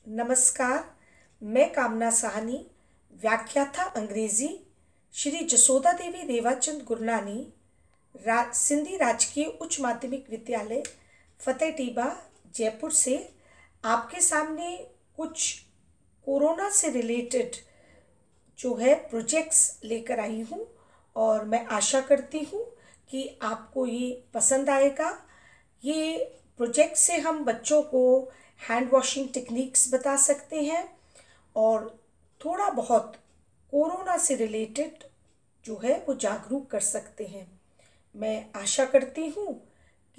नमस्कार। मैं कामना साहनी, व्याख्याता अंग्रेजी, श्री जसोदा देवी रेवाचंद गुरनानी, सिंधी राजकीय उच्च माध्यमिक विद्यालय फतेह टीबा जयपुर से आपके सामने कुछ कोरोना से रिलेटेड जो है प्रोजेक्ट्स लेकर आई हूँ और मैं आशा करती हूँ कि आपको ये पसंद आएगा। ये प्रोजेक्ट से हम बच्चों को हैंड वॉशिंग टेक्निक्स बता सकते हैं और थोड़ा बहुत कोरोना से रिलेटेड जो है वो जागरूक कर सकते हैं। मैं आशा करती हूँ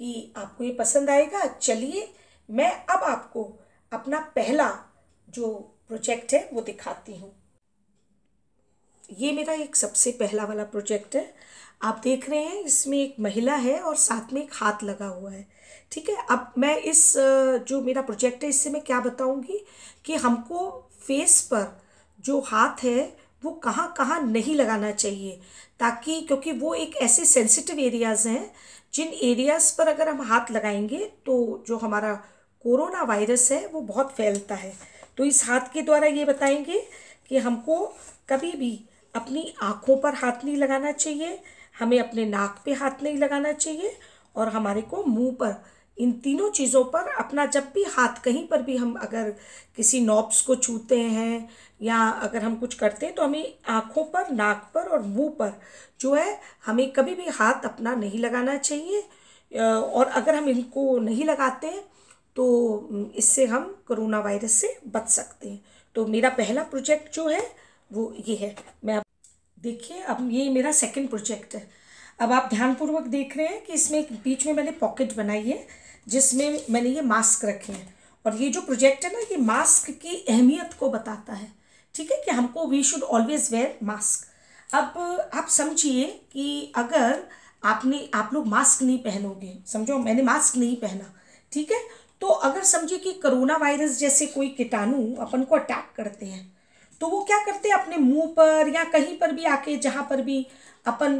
कि आपको ये पसंद आएगा। चलिए मैं अब आपको अपना पहला जो प्रोजेक्ट है वो दिखाती हूँ। ये मेरा एक सबसे पहला वाला प्रोजेक्ट है। आप देख रहे हैं इसमें एक महिला है और साथ में एक हाथ लगा हुआ है। ठीक है, अब मैं इस जो मेरा प्रोजेक्ट है इससे मैं क्या बताऊंगी कि हमको फेस पर जो हाथ है वो कहाँ कहाँ नहीं लगाना चाहिए, ताकि क्योंकि वो एक ऐसे सेंसिटिव एरियाज़ हैं जिन एरियाज़ पर अगर हम हाथ लगाएंगे तो जो हमारा कोरोना वायरस है वो बहुत फैलता है। तो इस हाथ के द्वारा ये बताएंगे कि हमको कभी भी अपनी आँखों पर हाथ नहीं लगाना चाहिए, हमें अपने नाक पे हाथ नहीं लगाना चाहिए और हमारे को मुंह पर, इन तीनों चीज़ों पर अपना जब भी हाथ कहीं पर भी हम अगर किसी नॉब्स को छूते हैं या अगर हम कुछ करते हैं तो हमें आँखों पर, नाक पर और मुंह पर जो है हमें कभी भी हाथ अपना नहीं लगाना चाहिए। और अगर हम इनको नहीं लगाते हैं तो इससे हम कोरोना वायरस से बच सकते हैं। तो मेरा पहला प्रोजेक्ट जो है वो ये है। मैं देखिए अब ये मेरा सेकंड प्रोजेक्ट है। अब आप ध्यानपूर्वक देख रहे हैं कि इसमें एक बीच में मैंने पॉकेट बनाई है जिसमें मैंने ये मास्क रखे हैं और ये जो प्रोजेक्ट है ना ये मास्क की अहमियत को बताता है। ठीक है कि हमको we should always wear mask. अब आप समझिए कि अगर आप लोग मास्क नहीं पहनोगे, समझो मैंने मास्क नहीं पहना, ठीक है, तो अगर समझिए कि कोरोना वायरस जैसे कोई कीटाणु अपन को अटैक करते हैं तो वो क्या करते हैं अपने मुंह पर या कहीं पर भी आके जहाँ पर भी अपन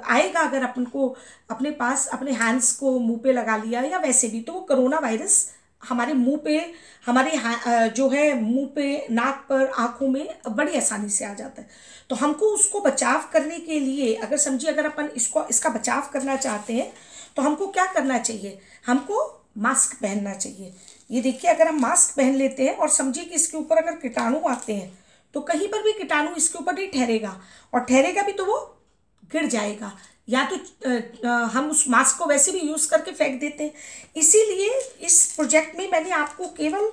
आएगा, अगर अपन को अपने पास अपने हैंड्स को मुंह पे लगा लिया या वैसे भी तो वो कोरोना वायरस हमारे मुंह पे, हमारे जो है मुंह पे, नाक पर, आँखों में बड़ी आसानी से आ जाता है। तो हमको उसको बचाव करने के लिए अगर समझिए अगर अपन इसका बचाव करना चाहते हैं तो हमको क्या करना चाहिए, हमको मास्क पहनना चाहिए। ये देखिए अगर हम मास्क पहन लेते हैं और समझिए कि इसके ऊपर अगर कीटाणु आते हैं तो कहीं पर भी कीटाणु इसके ऊपर नहीं ठहरेगा और ठहरेगा भी तो वो गिर जाएगा, या तो हम उस मास्क को वैसे भी यूज़ करके फेंक देते हैं। इसीलिए इस प्रोजेक्ट में मैंने आपको केवल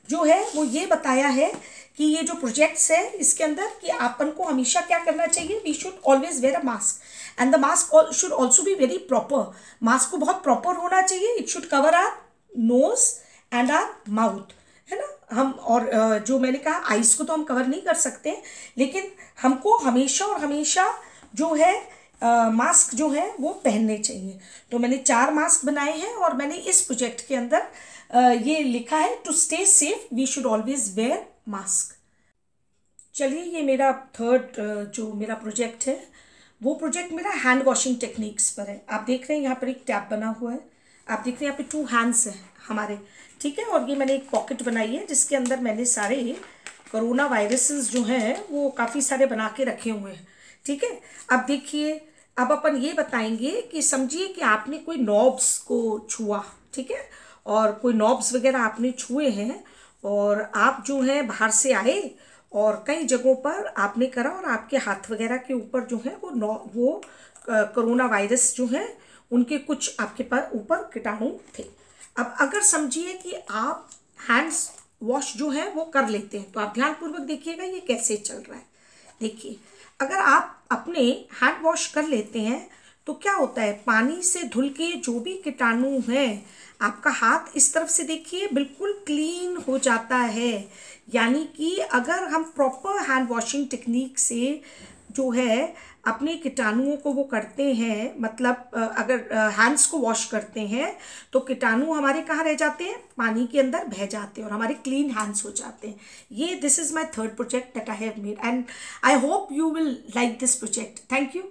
जो है वो ये बताया है कि ये जो प्रोजेक्ट्स है इसके अंदर कि अपन को हमेशा क्या करना चाहिए, we should always wear a mask and the mask should also be very proper. मास्क को बहुत प्रॉपर होना चाहिए। It should cover our nose and our mouth, है ना। हम और जो मैंने कहा आइज़ को तो हम कवर नहीं कर सकते, लेकिन हमको हमेशा और हमेशा जो है मास्क जो है वो पहनने चाहिए। तो मैंने 4 मास्क बनाए हैं और मैंने इस प्रोजेक्ट के अंदर ये लिखा है to stay safe we should always wear mask. चलिए ये मेरा थर्ड जो मेरा प्रोजेक्ट है वो प्रोजेक्ट मेरा हैंड वॉशिंग टेक्निक्स पर है। आप देख रहे हैं यहाँ पर एक टैप बना हुआ है, आप देख रहे हैं यहाँ पे 2 हैंड्स हैं हमारे, ठीक है, और ये मैंने एक पॉकेट बनाई है जिसके अंदर मैंने सारे कोरोना वायरसेस जो हैं वो काफ़ी सारे बना के रखे हुए हैं। ठीक है, अब देखिए अब अपन ये बताएंगे कि समझिए कि आपने कोई नॉब्स को छुआ, ठीक है, और कोई नॉब्स वगैरह आपने छुए हैं और आप जो है बाहर से आए और कई जगहों पर आपने करा और आपके हाथ वगैरह के ऊपर जो है वो कोरोना वायरस जो है उनके कुछ आपके पास ऊपर कीटाणु थे। अब अगर समझिए कि आप हैंड्स वॉश जो है वो कर लेते हैं तो आप ध्यानपूर्वक देखिएगा ये कैसे चल रहा है। देखिए अगर आप अपने हैंड वॉश कर लेते हैं तो क्या होता है, पानी से धुल के जो भी कीटाणु हैं आपका हाथ इस तरफ से देखिए बिल्कुल क्लीन हो जाता है। यानी कि अगर हम प्रॉपर हैंड वॉशिंग टेक्निक से जो है अपने कीटाणुओं को वो करते हैं, मतलब अगर हैंड्स को वॉश करते हैं तो कीटाणु हमारे कहाँ रह जाते हैं, पानी के अंदर बह जाते हैं और हमारे क्लीन हैंड्स हो जाते हैं। ये this is my third project that I have made and I hope you will like this project. Thank you.